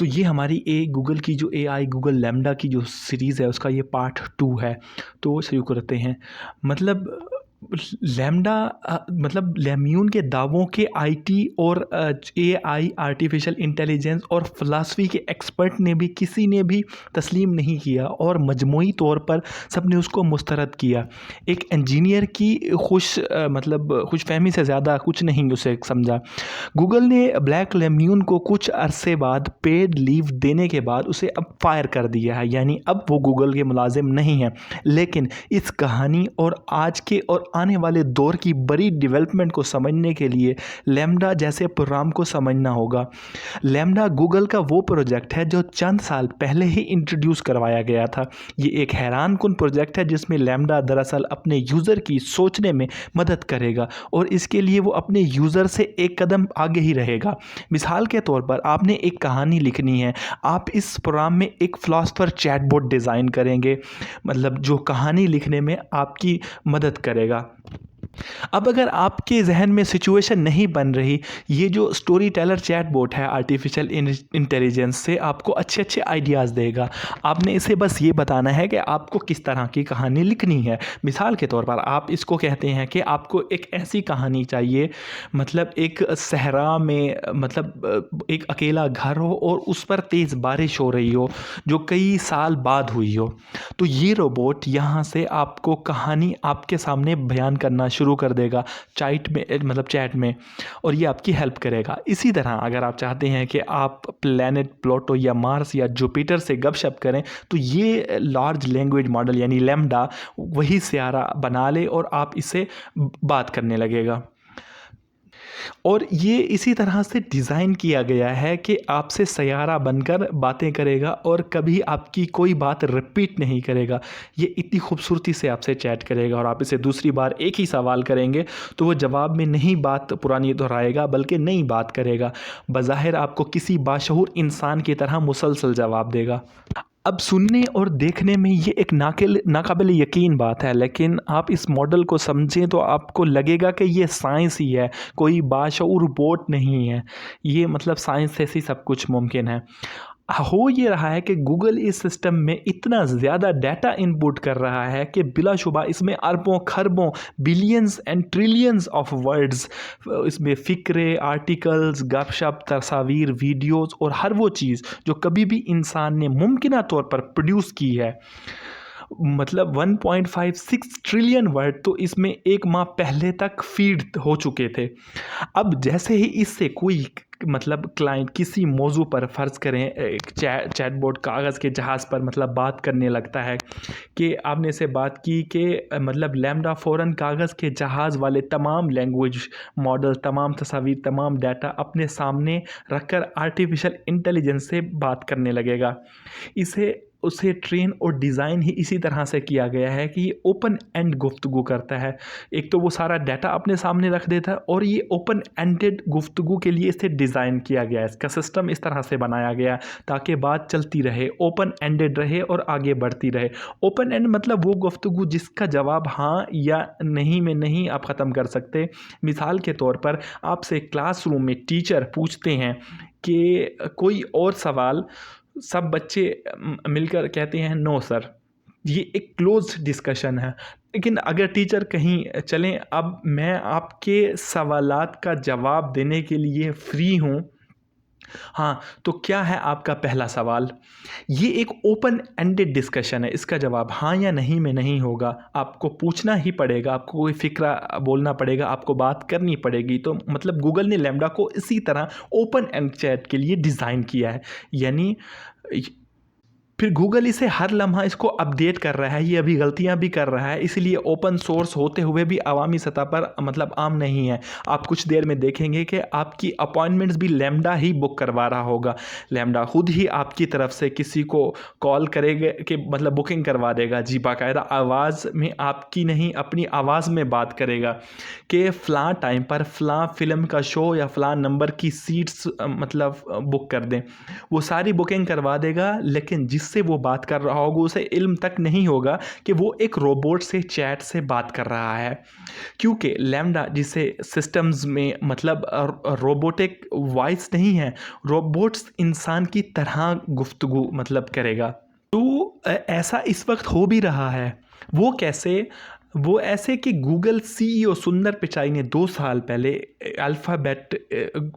तो ये हमारी गूगल की जो एआई गूगल लैम्डा की जो सीरीज़ है उसका ये पार्ट 2 है। तो शुरू करते हैं। मतलब लैम्डा मतलब लैम्यून के दावों के आईटी और एआई आर्टिफिशियल इंटेलिजेंस और फ़िलासफ़ी के एक्सपर्ट ने भी किसी ने भी तस्लीम नहीं किया और मजमूई तौर पर सब ने उसको मुस्तरद किया। एक इंजीनियर की मतलब खुशफ़हमी से ज़्यादा कुछ नहीं उसे समझा। गूगल ने ब्लैक लेम्यून को कुछ अरसे बाद पेड लीव देने के बाद उसे अब फायर कर दिया है, यानी अब वो गूगल के मुलाजिम नहीं हैं। लेकिन इस कहानी और आज के और आने वाले दौर की बड़ी डेवलपमेंट को समझने के लिए लैम्डा जैसे प्रोग्राम को समझना होगा। लैम्डा गूगल का वो प्रोजेक्ट है जो चंद साल पहले ही इंट्रोड्यूस करवाया गया था। ये एक हैरानकुन प्रोजेक्ट है जिसमें लैम्डा दरअसल अपने यूज़र की सोचने में मदद करेगा और इसके लिए वो अपने यूज़र से एक कदम आगे ही रहेगा। मिसाल के तौर पर आपने एक कहानी लिखनी है, आप इस प्रोग्राम में एक फ़िलासफ़र चैटबॉट डिज़ाइन करेंगे, मतलब जो कहानी लिखने में आपकी मदद करेगा। अब अगर आपके ज़हन में सिचुएशन नहीं बन रही, ये जो स्टोरी टेलर चैटबॉट है आर्टिफिशियल इंटेलिजेंस से आपको अच्छे-अच्छे आइडियाज़ देगा। आपने इसे बस ये बताना है कि आपको किस तरह की कहानी लिखनी है। मिसाल के तौर पर आप इसको कहते हैं कि आपको एक ऐसी कहानी चाहिए, मतलब एक सहरा में एक अकेला घर हो और उस पर तेज़ बारिश हो रही हो, जो कई साल बाद हुई हो। तो ये रोबोट यहाँ से आपको कहानी आपके सामने बयान करना शुरू कर देगा चैट में, और ये आपकी हेल्प करेगा। इसी तरह अगर आप चाहते हैं कि आप प्लैनेट प्लूटो या मार्स या जुपिटर से गपशप करें, तो ये लार्ज लैंग्वेज मॉडल यानी लैम्डा वही सैयारा बना ले और आप इससे बात करने लगेगा। और ये इसी तरह से डिज़ाइन किया गया है कि आपसे सैयारा बनकर बातें करेगा और कभी आपकी कोई बात रिपीट नहीं करेगा। ये इतनी खूबसूरती से आपसे चैट करेगा और आप इसे दूसरी बार एक ही सवाल करेंगे तो वो जवाब में नहीं बात पुरानी दोहराएगा बल्कि नई बात करेगा। बज़ाहिर आपको किसी बाशऊर इंसान की तरह मुसलसल जवाब देगा। अब सुनने और देखने में ये एक नाकाबिल यकीन बात है, लेकिन आप इस मॉडल को समझें तो आपको लगेगा कि ये साइंस ही है, कोई बाशऊर बोट नहीं है। ये मतलब साइंस से ही सब कुछ मुमकिन है। हो ये रहा है कि गूगल इस सिस्टम में इतना ज़्यादा डाटा इनपुट कर रहा है कि बिलाशुबा इसमें अरबों खरबों billions and trillions of words, इसमें फ़िक्रे, आर्टिकल्स, गपशप, तस्वीर, वीडियोज़ और हर वो चीज़ जो कभी भी इंसान ने मुमकिना तौर पर प्रोड्यूस की है, मतलब 1.56 ट्रिलियन वर्ड तो इसमें एक माह पहले तक फीड हो चुके थे। अब जैसे ही इससे कोई मतलब क्लाइंट किसी मौजू पर फ़र्ज़ करें एक चैटबॉट कागज़ के जहाज़ पर मतलब बात करने लगता है कि आपने इससे बात की कि मतलब लैम्डा फ़ौरन कागज़ के जहाज़ वाले तमाम लैंग्वेज मॉडल, तमाम तस्वीर, तमाम डाटा अपने सामने रखकर आर्टिफिशियल इंटेलिजेंस से बात करने लगेगा। उसे ट्रेन और डिज़ाइन ही इसी तरह से किया गया है कि ये ओपन एंड गुफ्तगू करता है। एक तो वो सारा डाटा अपने सामने रख देता है और ये ओपन एंडेड गुफ्तगू के लिए इसे डिज़ाइन किया गया है। इसका सिस्टम इस तरह से बनाया गया ताकि बात चलती रहे, ओपन एंडेड रहे और आगे बढ़ती रहे। ओपन एंड मतलब वो गुफ्तगू जिसका जवाब हाँ या नहीं में नहीं आप ख़त्म कर सकते। मिसाल के तौर पर आपसे क्लासरूम में टीचर पूछते हैं कि कोई और सवाल, सब बच्चे मिलकर कहते हैं नो सर। ये एक क्लोज्ड डिस्कशन है। लेकिन अगर टीचर कहीं चलें, अब मैं आपके सवालात का जवाब देने के लिए फ्री हूँ, हाँ, तो क्या है आपका पहला सवाल? ये एक ओपन एंडेड डिस्कशन है, इसका जवाब हाँ या नहीं में नहीं होगा। आपको पूछना ही पड़ेगा, आपको कोई फ़िक्रा बोलना पड़ेगा, आपको बात करनी पड़ेगी। तो मतलब गूगल ने लैम्डा को इसी तरह ओपन एंड चैट के लिए डिज़ाइन किया है। यानी फिर गूगल इसे हर लम्हा इसको अपडेट कर रहा है, ये अभी गलतियां भी कर रहा है, इसलिए ओपन सोर्स होते हुए भी अवामी सतह पर मतलब आम नहीं है। आप कुछ देर में देखेंगे कि आपकी अपॉइंटमेंट्स भी लैम्डा ही बुक करवा रहा होगा। लैम्डा खुद ही आपकी तरफ से किसी को कॉल करेगा कि मतलब बुकिंग करवा देगा, जी बाकायदा आवाज़ में आपकी नहीं अपनी आवाज़ में बात करेगा कि फ़लाँ टाइम पर फ़लाँ फ़िल्म का शो या फ़लाँ नंबर की सीट्स मतलब बुक कर दें। वो सारी बुकिंग करवा देगा, लेकिन जिस जिससे वो बात कर रहा होगा उसे इल्म तक नहीं होगा कि वो एक रोबोट से चैट से बात कर रहा है, क्योंकि लैम्डा जिसे सिस्टम्स में मतलब रोबोटिक वॉइस नहीं है, रोबोट्स इंसान की तरह गुफ्तगू मतलब करेगा। तो ऐसा इस वक्त हो भी रहा है। वो कैसे? वो ऐसे कि गूगल सीईओ सुंदर पिचाई ने 2 साल पहले अल्फ़ाबेट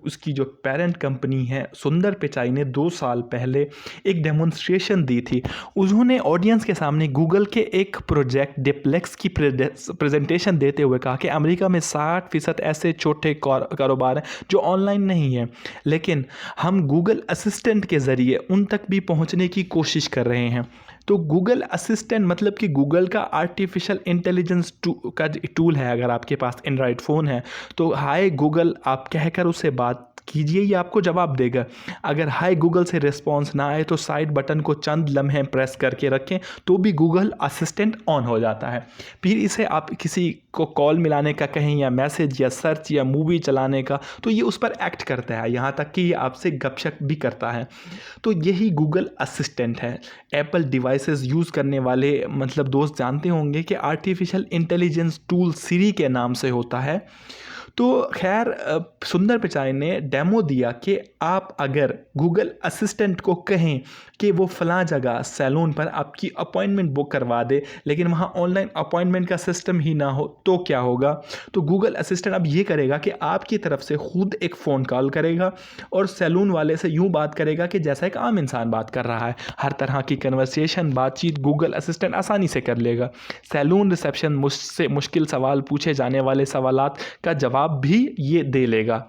उसकी जो पेरेंट कंपनी है सुंदर पिचाई ने 2 साल पहले एक डेमोन्स्ट्रेशन दी थी। उन्होंने ऑडियंस के सामने गूगल के एक प्रोजेक्ट डिप्लेक्स की प्रेजेंटेशन देते हुए कहा कि अमेरिका में 60% ऐसे छोटे कारोबार हैं जो ऑनलाइन नहीं है, लेकिन हम गूगल असिस्टेंट के ज़रिए उन तक भी पहुंचने की कोशिश कर रहे हैं। तो गूगल असिस्टेंट मतलब कि गूगल का आर्टिफिशियल इंटेलिजेंस का टूल है। अगर आपके पास एंड्रॉयड फ़ोन है तो हाय गूगल आप कहकर उससे बात कीजिए, ये आपको जवाब देगा। अगर हाय गूगल से रिस्पॉन्स ना आए तो साइड बटन को चंद लम्हे प्रेस करके रखें तो भी गूगल असिस्टेंट ऑन हो जाता है। फिर इसे आप किसी को कॉल मिलाने का कहें या मैसेज या सर्च या मूवी चलाने का तो ये उस पर एक्ट करता है, यहाँ तक कि ये आपसे गपशप भी करता है। तो यही गूगल असिस्टेंट है। एप्पल डिवाइसेस यूज़ करने वाले मतलब दोस्त जानते होंगे कि आर्टिफिशियल इंटेलिजेंस टूल सिरी के नाम से होता है। तो खैर सुंदर पिचाई ने डेमो दिया कि आप अगर गूगल असिस्टेंट को कहें कि वो फ़लाँ जगह सैलून पर आपकी अपॉइंटमेंट बुक करवा दे, लेकिन वहाँ ऑनलाइन अपॉइंटमेंट का सिस्टम ही ना हो तो क्या होगा? तो गूगल असिस्टेंट अब ये करेगा कि आपकी तरफ से खुद एक फ़ोन कॉल करेगा और सैलून वाले से यूँ बात करेगा कि जैसा एक आम इंसान बात कर रहा है। हर तरह की कन्वर्सेशन बातचीत गूगल असिस्टेंट आसानी से कर लेगा। सैलून रिसेप्शन मुझसे मुश्किल सवाल पूछे जाने वाले सवालात का जवाब भी ये दे लेगा।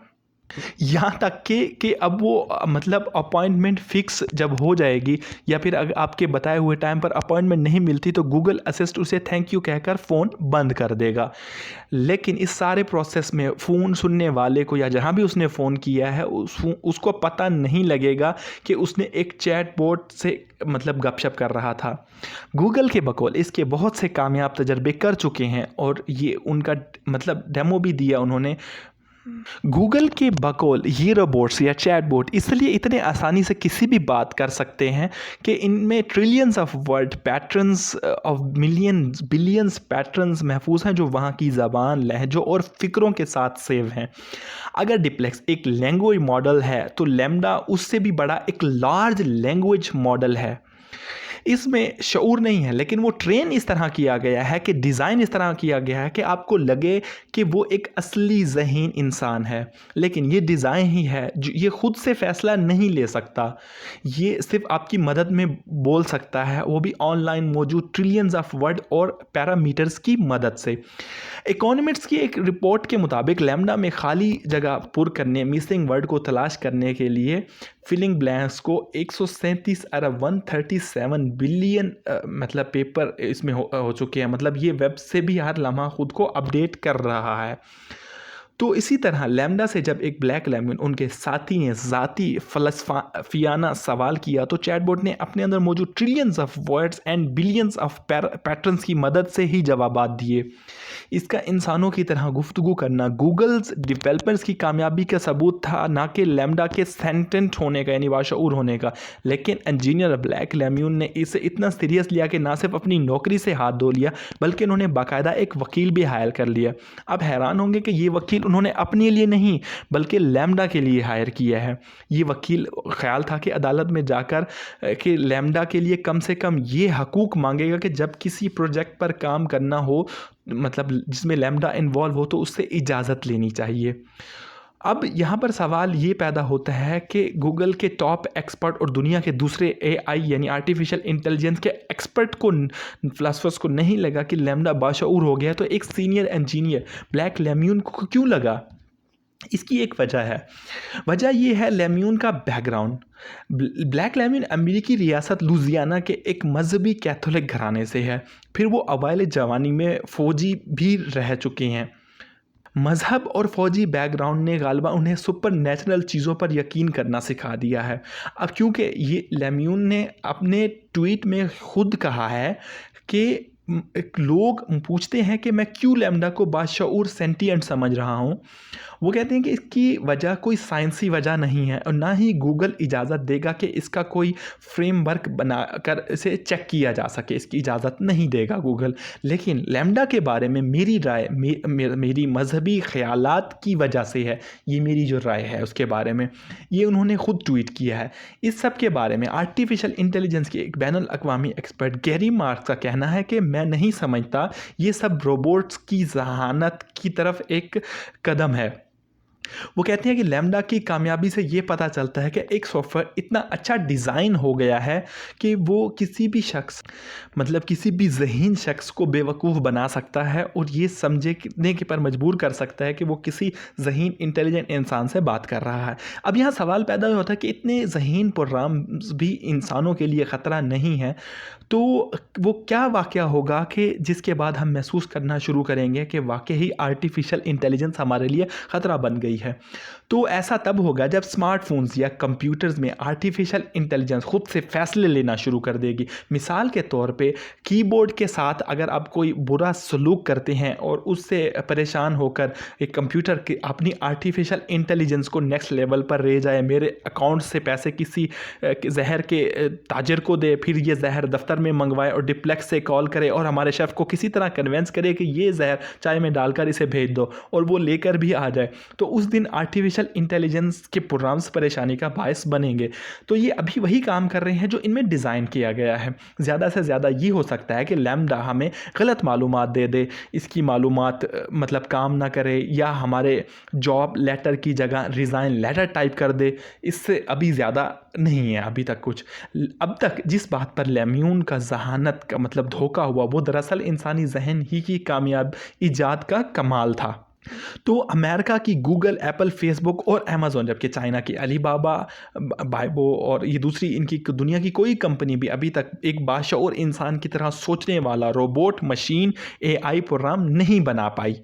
यहाँ तक कि अब वो मतलब अपॉइंटमेंट फिक्स जब हो जाएगी या फिर अगर आपके बताए हुए टाइम पर अपॉइंटमेंट नहीं मिलती तो गूगल असिस्ट उसे थैंक यू कहकर फ़ोन बंद कर देगा। लेकिन इस सारे प्रोसेस में फ़ोन सुनने वाले को या जहाँ भी उसने फ़ोन किया है उसको पता नहीं लगेगा कि उसने एक चैटबॉट से मतलब गपशप कर रहा था। गूगल के बकौल इसके बहुत से कामयाब तजर्बे कर चुके हैं और ये उनका मतलब डेमो भी दिया उन्होंने। गूगल के बकौल ये रोबोट्स या चैटबॉट इसलिए इतने आसानी से किसी भी बात कर सकते हैं कि इनमें trillions of word patterns of millions billions patterns महफूज हैं जो वहाँ की ज़बान, लहजों और फ़िक्रों के साथ सेव हैं। अगर डिप्लेक्स एक लैंग्वेज मॉडल है तो लैम्डा उससे भी बड़ा एक लार्ज लैंग्वेज मॉडल है। इसमें शऊर नहीं है, लेकिन वो ट्रेन इस तरह किया गया है कि डिज़ाइन इस तरह किया गया है कि आपको लगे कि वो एक असली ज़हीन इंसान है। लेकिन ये डिज़ाइन ही है जो ये ख़ुद से फ़ैसला नहीं ले सकता, ये सिर्फ आपकी मदद में बोल सकता है, वो भी ऑनलाइन मौजूद ट्रिलियंस ऑफ वर्ड और पैरामीटर्स की मदद से। इकोनॉमिस्ट की एक रिपोर्ट के मुताबिक लैम्डा में खाली जगह पुर करने, मिसिंग वर्ड को तलाश करने के लिए फिलिंग ब्लैंक्स को 137 अरब 137 बिलियन मतलब पेपर इसमें हो चुके हैं। मतलब ये वेब से भी हर लम्हा खुद को अपडेट कर रहा है। तो इसी तरह लैम्डा से जब एक ब्लैक लेम्यून उनके साथी ने ज़ाती फ़लसफ़ियाना सवाल किया तो चैटबॉट ने अपने अंदर मौजूद trillions of words and billions of patterns की मदद से ही जवाबात दिए। इसका इंसानों की तरह गुफ्तगू करना गूगल्स डेवलपर्स की कामयाबी का सबूत था, ना कि लैम्डा के सेंटेंट होने का यानी बाशऊर होने का। लेकिन इंजीनियर ब्लैक लेम्यून ने इसे इतना सीरियस लिया कि ना सिर्फ अपनी नौकरी से हाथ धो लिया बल्कि उन्होंने बाकायदा एक वकील भी हायर कर लिया। अब हैरान होंगे कि ये वकील उन्होंने अपने लिए नहीं बल्कि लैम्डा के लिए हायर किया है। ये वकील ख्याल था कि अदालत में जाकर कि लैम्डा के लिए कम से कम ये हकूक़ मांगेगा कि जब किसी प्रोजेक्ट पर काम करना हो मतलब जिसमें लैम्डा इन्वॉल्व हो तो उससे इजाज़त लेनी चाहिए। अब यहाँ पर सवाल ये पैदा होता है कि गूगल के टॉप एक्सपर्ट और दुनिया के दूसरे एआई यानी आर्टिफिशियल इंटेलिजेंस के एक्सपर्ट को फिलोसफर्स को नहीं लगा कि लैम्डा बाशऊर हो गया, तो एक सीनियर इंजीनियर ब्लैक लेम्यून को क्यों लगा? इसकी एक वजह है। वजह ये है लेम्यून का बैकग्राउंड। ब्लैक लेम्यून अमेरिकी रियासत लुजियाना के एक मजहबी कैथोलिक घराने से है। फिर वो अवाइल जवानी में फ़ौजी भी रह चुके हैं। मज़हब और फ़ौजी बैकग्राउंड ने गालिबा उन्हें सुपर नेचुरल चीज़ों पर यकीन करना सिखा दिया है। अब क्योंकि ये लेम्यून ने अपने ट्वीट में ख़ुद कहा है कि एक लोग पूछते हैं कि मैं क्यों लैम्डा को बाशऊर सेंटिएंट समझ रहा हूँ। वो कहते हैं कि इसकी वजह कोई साइंसी वजह नहीं है और ना ही गूगल इजाज़त देगा कि इसका कोई फ्रेमवर्क बना कर इसे चेक किया जा सके, इसकी इजाज़त नहीं देगा गूगल। लेकिन लैम्डा के बारे में मेरी राय मेरी मजहबी ख़यालात की वजह से है, ये मेरी जो राय है उसके बारे में, ये उन्होंने ख़ुद ट्वीट किया है। इस सब के बारे में आर्टिफिशियल इंटेलिजेंस के एक बैनुल अक़वामी एक्सपर्ट गैरी मार्क्स का कहना है कि मैं नहीं समझता ये सब रोबोट्स की ज़हानत की तरफ एक कदम है। वो कहते हैं कि लैम्डा की कामयाबी से ये पता चलता है कि एक सॉफ्टवेयर इतना अच्छा डिज़ाइन हो गया है कि वो किसी भी शख्स, मतलब किसी भी ज़हीन शख्स को बेवकूफ़ बना सकता है और ये समझने के पर मजबूर कर सकता है कि वो किसी ज़हीन इंटेलिजेंट इंसान से बात कर रहा है। अब यहाँ सवाल पैदा होता है कि इतने ज़हीन प्रोग्राम्स भी इंसानों के लिए ख़तरा नहीं है, तो वो क्या वाक़या होगा कि जिसके बाद हम महसूस करना शुरू करेंगे कि वाक़ई ही आर्टिफिशियल इंटेलिजेंस हमारे लिए ख़तरा बन गई है। तो ऐसा तब होगा जब स्मार्टफ़ोन्स या कंप्यूटर्स में आर्टिफिशियल इंटेलिजेंस खुद से फ़ैसले लेना शुरू कर देगी। मिसाल के तौर पे कीबोर्ड के साथ अगर आप कोई बुरा सलूक करते हैं और उससे परेशान होकर एक कंप्यूटर की अपनी आर्टिफिशियल इंटेलिजेंस को नेक्स्ट लेवल पर ले जाए, मेरे अकाउंट से पैसे किसी जहर के ताजिर को दे, फिर ये जहर दफ्तर में मंगवाए और डिप्लेक्स से कॉल करे और हमारे शेफ़ को किसी तरह कन्वेंस करे कि ये जहर चाय में डालकर इसे भेज दो और वो लेकर भी आ जाए, तो उस दिन आर्टिफिशियल इंटेलिजेंस के प्रोग्राम्स परेशानी का बायस बनेंगे। तो ये अभी वही काम कर रहे हैं जो इनमें डिज़ाइन किया गया है। ज़्यादा से ज़्यादा ये हो सकता है कि लैम्डा हमें गलत मालूमात दे दे, इसकी मालूमात मतलब काम ना करे या हमारे जॉब लेटर की जगह रिज़ाइन लेटर टाइप कर दे। इससे अभी ज़्यादा नहीं है अभी तक कुछ। अब तक जिस बात पर लेम्यून का ज़हानत का मतलब धोखा हुआ, वो दरअसल इंसानी ज़हन ही की कामयाब ईजाद का कमाल था। तो अमेरिका की गूगल, एप्पल, फेसबुक और अमेज़न, जबकि चाइना की अलीबाबा, बाइबो और ये दूसरी इनकी दुनिया की कोई कंपनी भी अभी तक एक बाशऊर इंसान की तरह सोचने वाला रोबोट, मशीन, एआई प्रोग्राम नहीं बना पाई।